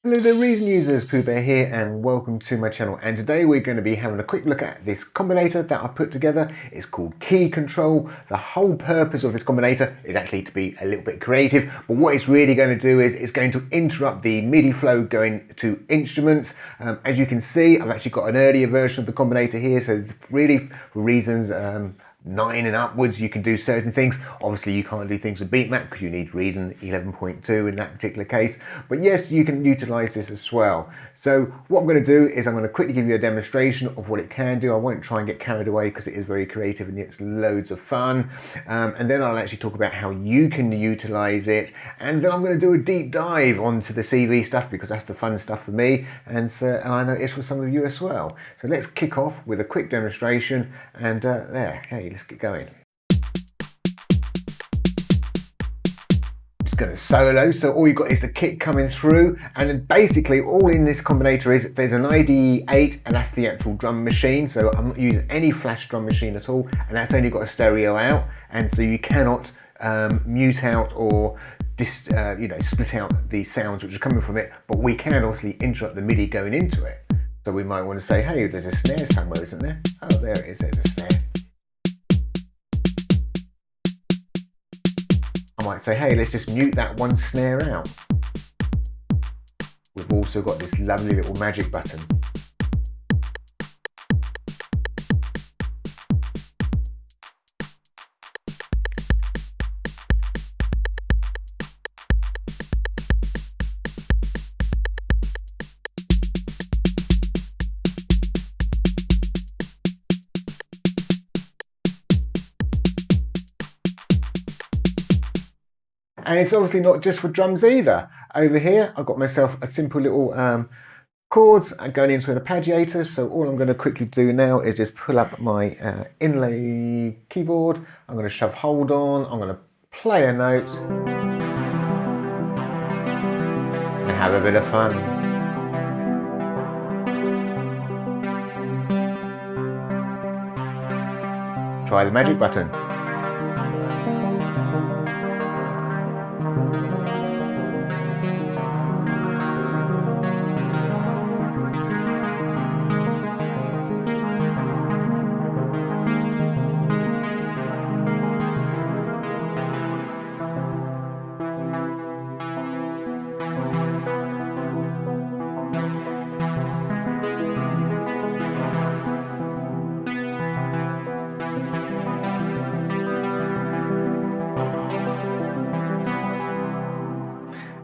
Hello there Reason users, PoohBear here and welcome to my channel, and today we're going to be having a quick look at this combinator that I put together. It's called Key Control. The whole purpose of this combinator is actually to be a little bit creative, but what it's really going to do is it's going to interrupt the MIDI flow going to instruments. As you can see, I've actually got an earlier version of the combinator here, so really for reasons 9 and upwards you can do certain things. Obviously you can't do things with beatmap because you need Reason 11.2 in that particular case, but yes, you can utilize this as well. So what I'm going to do is I'm going to quickly give you a demonstration of what it can do. I won't try and get carried away because it is very creative and it's loads of fun, and then I'll actually talk about how you can utilize it, and then I'm going to do a deep dive onto the CV stuff because that's the fun stuff for me, and I know it's for some of you as well. So let's kick off with a quick demonstration, and hey, let's get going. Going to solo, so all you've got is the kick coming through, and then basically all in this combinator is there's an IDE 8, and that's the actual drum machine. So I'm not using any flash drum machine at all, and that's only got a stereo out, and so you cannot mute out or split out the sounds which are coming from it, but we can obviously interrupt the MIDI going into it. So we might want to say, hey, there's a snare somewhere, isn't there? Oh, there it is, there's a snare. I might say, hey, let's just mute that one snare out. We've also got this lovely little magic button. And it's obviously not just for drums either. Over here, I've got myself a simple little chords going into an arpeggiator. So all I'm going to quickly do now is just pull up my inlay keyboard. I'm going to shove hold on. I'm going to play a note and have a bit of fun. Try the magic button.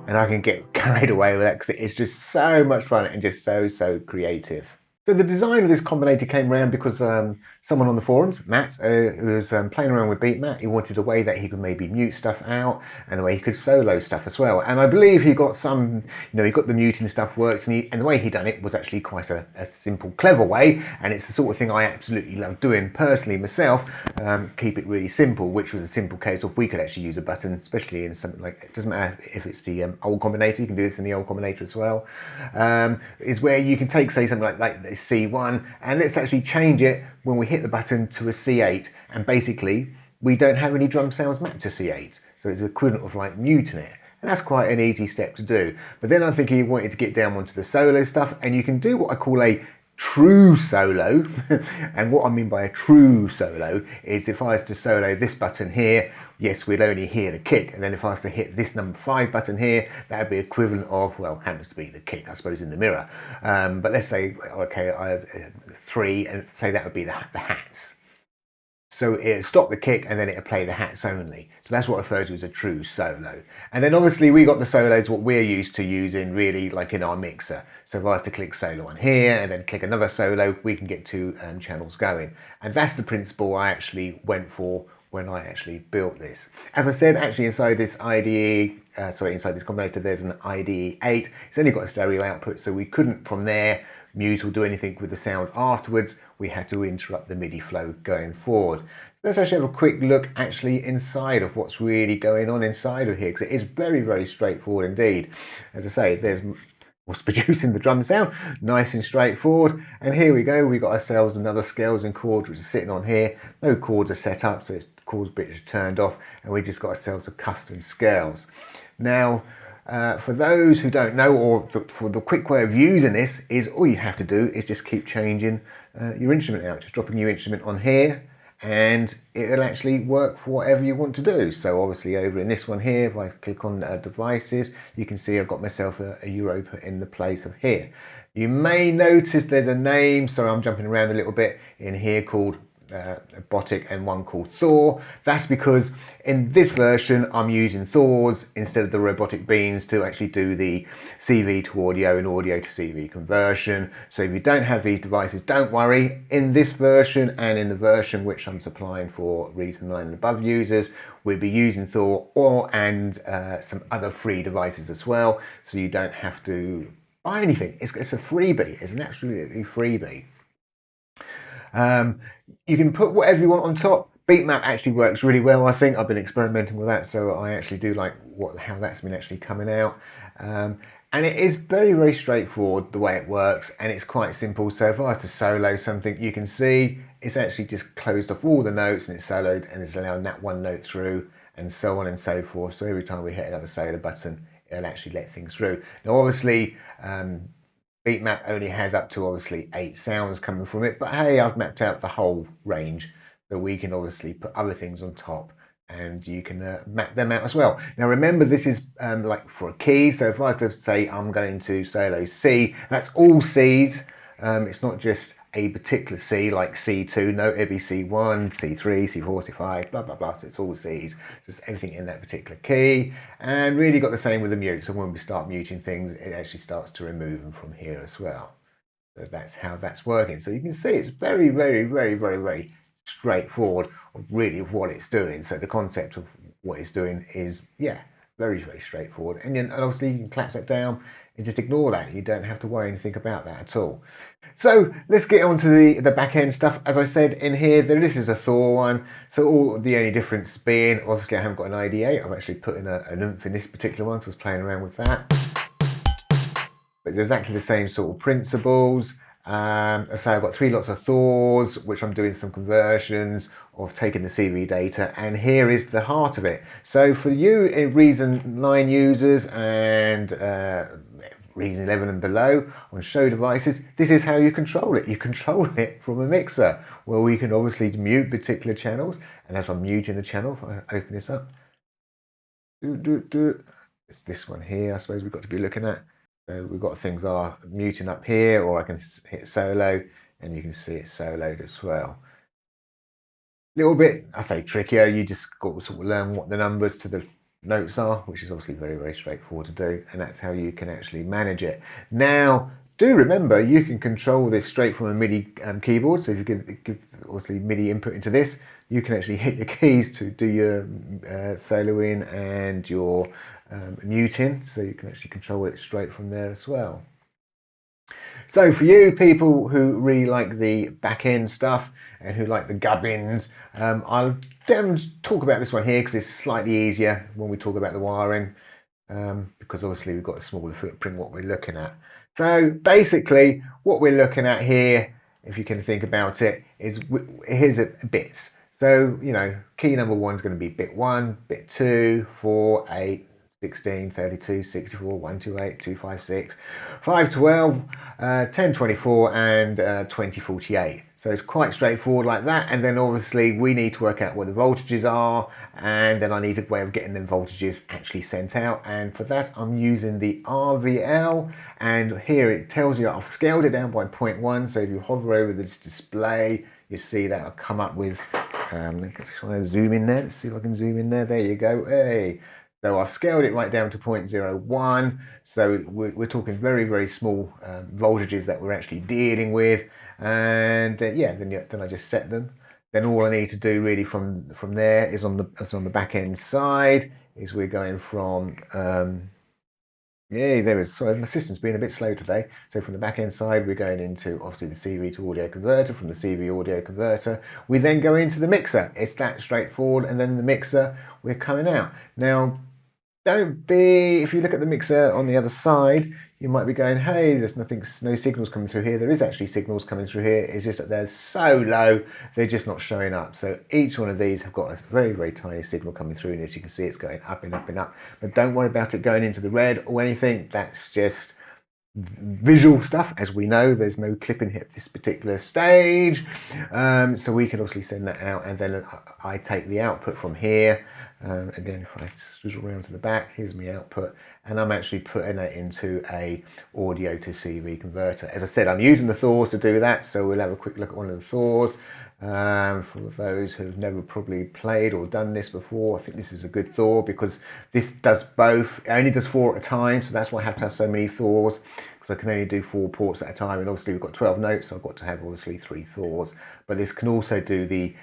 And I can get carried away with that because it's just so much fun and just so creative. So the design of this combinator came around because someone on the forums, Matt, who was playing around with beatmap, he wanted a way that he could maybe mute stuff out and the way he could solo stuff as well. And I believe he got some, he got the muting stuff works, and the way he done it was actually quite a simple, clever way. And it's the sort of thing I absolutely love doing personally myself. Keep it really simple, which was a simple case of we could actually use a button, especially in something like, it doesn't matter if it's the old combinator, you can do this in the old combinator as well, is where you can take, say, something like this C1, and let's actually change it when we hit the button to a C8, and basically we don't have any drum sounds mapped to C8, so it's equivalent of like muting it, and that's quite an easy step to do. But then I think he wanted to get down onto the solo stuff, and you can do what I call a true solo. And what I mean by a true solo is if I was to solo this button here, yes, we'd only hear the kick, and then if I was to hit this number 5 button here, that would be equivalent of, well, happens to be the kick, I suppose, in the mirror, but let's say, okay, I was 3, and say that would be the hats. So it'll stop the kick and then it'll play the hats only. So that's what I refer to as a true solo. And then obviously we got the solos, what we're used to using really like in our mixer. So if I was to click solo on here and then click another solo, we can get 2 channels going. And that's the principle I actually went for when I actually built this. As I said, actually inside this IDE, inside this combinator, there's an IDE 8. It's only got a stereo output, so we couldn't from there mute or do anything with the sound afterwards. We had to interrupt the MIDI flow going forward. Let's actually have a quick look actually inside of what's really going on inside of here, because it is very straightforward indeed. As I say, there's what's producing the drum sound, nice and straightforward. And here we go, we got ourselves another scales and chords which are sitting on here. No chords are set up, so it's chords bit is turned off, and we just got ourselves a custom scales. Now for those who don't know, or for the quick way of using this, is all you have to do is just keep changing your instrument out. Just drop a new instrument on here and it'll actually work for whatever you want to do. So obviously over in this one here, if I click on devices, you can see I've got myself a Europa in the place of here. You may notice there's a name, sorry I'm jumping around a little bit, in here called Robotic and one called Thor. That's because in this version I'm using Thors instead of the robotic beans to actually do the CV to audio and audio to CV conversion. So if you don't have these devices, don't worry. In this version and in the version which I'm supplying for Reason 9 and above users, we'll be using Thor and some other free devices as well, so you don't have to buy anything. It's a freebie. It's an absolutely freebie. You can put whatever you want on top. Beatmap actually works really well. I think I've been experimenting with that, so I actually do like how that's been actually coming out. And it is very, very straightforward the way it works, and it's quite simple. So if I was to solo something, you can see it's actually just closed off all the notes and it's soloed and it's allowing that one note through, and so on and so forth. So every time we hit another solo button, it'll actually let things through. Now obviously Beatmap only has up to obviously 8 sounds coming from it, but hey, I've mapped out the whole range, so we can obviously put other things on top and you can map them out as well. Now remember, this is like for a key, so if I was to say I'm going to solo C, that's all C's. It's not just a particular C like C2, no, it'd be C1, C3, C4, C5, blah, blah, blah, so it's all C's. So it's everything in that particular key, and really got the same with the mute, so when we start muting things, it actually starts to remove them from here as well. So that's how that's working. So you can see it's very, very, very, very, very straightforward, really, of what it's doing. So the concept of what it's doing is, yeah, very, very straightforward. And then obviously you can collapse that down and just ignore that. You don't have to worry anything about that at all. So let's get on to the back end stuff. As I said in here, this is a Thor one. So all the only difference being, obviously I haven't got an ID8. I've actually put in an oomph in this particular one, so I was playing around with that. But it's exactly the same sort of principles. So I've got 3 lots of Thors, which I'm doing some conversions of taking the CV data, and here is the heart of it. So for you Reason 9 users and Reason 11 and below on show devices, this is how you control it. You control it from a mixer, where we can obviously mute particular channels, and as I'm muting the channel, if I open this up, it's this one here I suppose we've got to be looking at. So we've got things are muting up here, or I can hit solo and you can see it's soloed as well. A little bit, I say, trickier. You just got to sort of learn what the numbers to the notes are, which is obviously very, very straightforward to do, and that's how you can actually manage it. Now, do remember you can control this straight from a MIDI keyboard. So if you give obviously MIDI input into this, you can actually hit your keys to do your soloing and your muting, so you can actually control it straight from there as well. So for you people who really like the back end stuff and who like the gubbins, I'll talk about this one here because it's slightly easier when we talk about the wiring, because obviously we've got a smaller footprint what we're looking at. So basically what we're looking at here, if you can think about it, is here's bits. So, you know, key number 1 is going to be bit 1, bit 2, 4, 8, 16, 32, 64, 128, 256, 512, 1024 and 2048. So it's quite straightforward like that, and then obviously we need to work out what the voltages are, and then I need a way of getting them voltages actually sent out, and for that I'm using the RVL, and here it tells you I've scaled it down by 0.1, so if you hover over this display you see that I'll come up with, let's try and zoom in there, let's see if I can zoom in there, there you go, hey. So I've scaled it right down to 0.01, so we're talking very, very small voltages that we're actually dealing with, and yeah, then I just set them. Then all I need to do really from there is on the back end side, is we're going from, yeah, there is, sorry, my system's been a bit slow today. So from the back end side, we're going into obviously the CV to audio converter. From the CV audio converter, we then go into the mixer. It's that straightforward, and then the mixer, we're coming out. Now, don't be, if you look at the mixer on the other side, you might be going, hey, there's no signals coming through here. There is actually signals coming through here. It's just that they're so low, they're just not showing up. So each one of these have got a very, very tiny signal coming through, and as you can see, it's going up and up and up. But don't worry about it going into the red or anything. That's just visual stuff. As we know, there's no clipping here at this particular stage. So we can obviously send that out, and then I take the output from here. Again, if I swizzle around to the back, here's my output, and I'm actually putting it into a audio to CV converter. As I said, I'm using the Thors to do that, so we'll have a quick look at one of the Thors. For those who've never probably played or done this before, I think this is a good Thor because this does both. It only does 4 at a time, so that's why I have to have so many Thors, because I can only do 4 ports at a time, and obviously we've got 12 notes, so I've got to have obviously 3 Thors. But this can also do the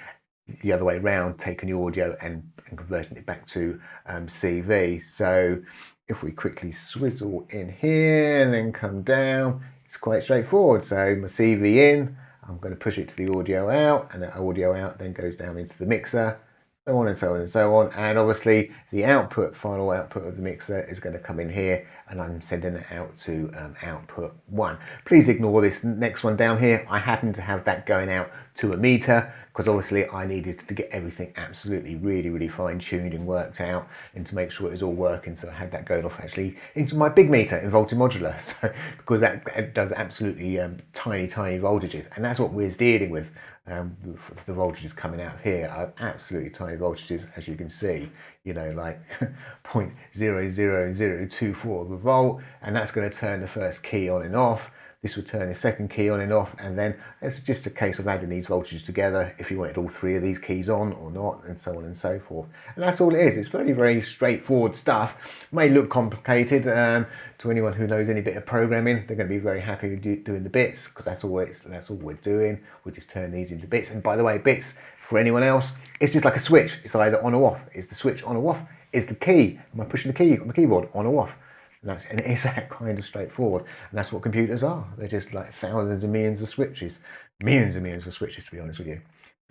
other way around, taking the audio and converting it back to CV. So if we quickly swizzle in here and then come down, it's quite straightforward. So my CV in, I'm going to push it to the audio out, and that audio out then goes down into the mixer, so on and so on and so on. And obviously the output, final output of the mixer is going to come in here, and I'm sending it out to output 1. Please ignore this next one down here. I happen to have that going out to a meter, because obviously I needed to get everything absolutely really fine-tuned and worked out, and to make sure it was all working. So I had that going off actually into my big meter in multi-modular, so because that does absolutely tiny voltages, and that's what we're dealing with. The voltages coming out here are absolutely tiny voltages, as you can see, you know, like 0.00024 of a volt, and that's going to turn the first key on and off. This will turn the second key on and off, and then it's just a case of adding these voltages together if you wanted all 3 of these keys on or not, and so on and so forth. And that's all it is. It's very straightforward stuff. May look complicated to anyone who knows any bit of programming. They're going to be very happy doing the bits, because that's all we're doing. We just turn these into bits. And by the way, bits for anyone else, it's just like a switch. It's either on or off. Is the switch on or off? Is the key? Am I pushing the key on the keyboard on or off? And it is that kind of straightforward, and that's what computers are. They're just like thousands and millions of switches, millions and millions of switches, to be honest with you.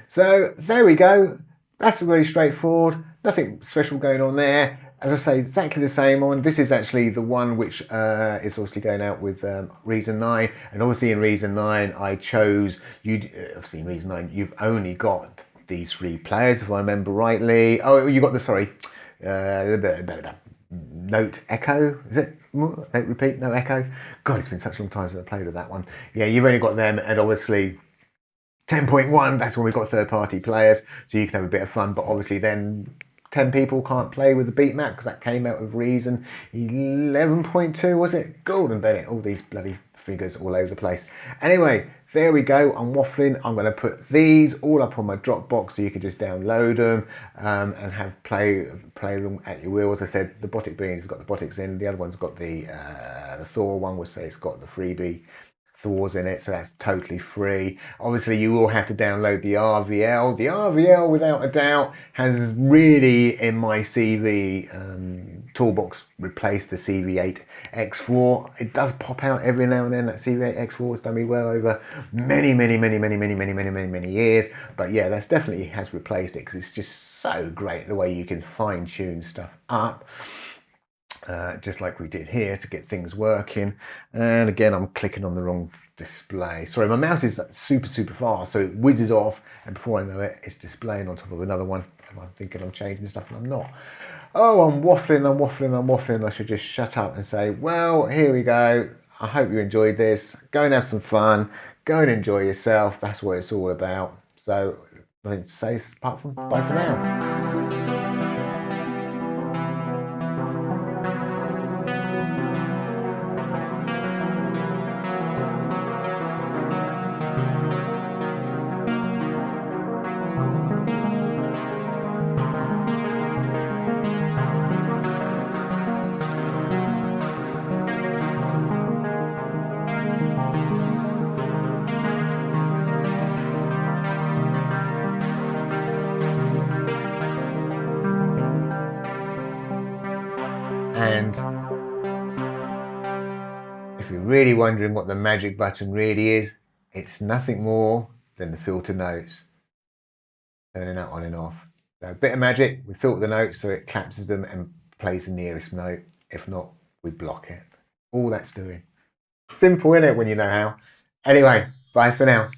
So there we go. That's very straightforward. Nothing special going on there. As I say, exactly the same one. This is actually the one which is obviously going out with Reason 9, and obviously in Reason 9 I chose, obviously in Reason 9 you've only got these 3 players, if I remember rightly. Oh, you got the, sorry, note echo, is it? Note repeat, no echo. God, it's been such a long time since I played with that one. Yeah, you've only got them, and obviously 10.1, that's when we've got third-party players, so you can have a bit of fun. But obviously then 10 people can't play with the beat map, because that came out with Reason 11.2, was it? Golden Bennett, all these bloody figures all over the place. Anyway, there we go. I'm waffling. I'm going to put these all up on my Dropbox, so you can just download them and have play them at your will. As I said, the Robotic Beans has got the Robotics in. The other one's got the Thor one, would say it's got the freebie Thors in it, so that's totally free. Obviously you will have to download the RVL. The RVL, without a doubt, has really, in my CV toolbox, replaced the CV8X4. It does pop out every now and then. That CV8X4 has done me well over many years, but yeah, that's definitely has replaced it, because it's just so great the way you can fine-tune stuff up. Just like we did here, to get things working. And again, I'm clicking on the wrong display. Sorry, my mouse is super fast, so it whizzes off, and before I know it, it's displaying on top of another one, and I'm thinking I'm changing stuff, and I'm not. Oh, I'm waffling. I should just shut up and say, well, here we go. I hope you enjoyed this. Go and have some fun. Go and enjoy yourself. That's what it's all about. So nothing to say apart from bye for now. And if you're really wondering what the magic button really is, it's nothing more than the filter notes. Turning that on and off. So a bit of magic, we filter the notes so it collapses them and plays the nearest note. If not, we block it. All that's doing. Simple, isn't it, when you know how? Anyway, bye for now.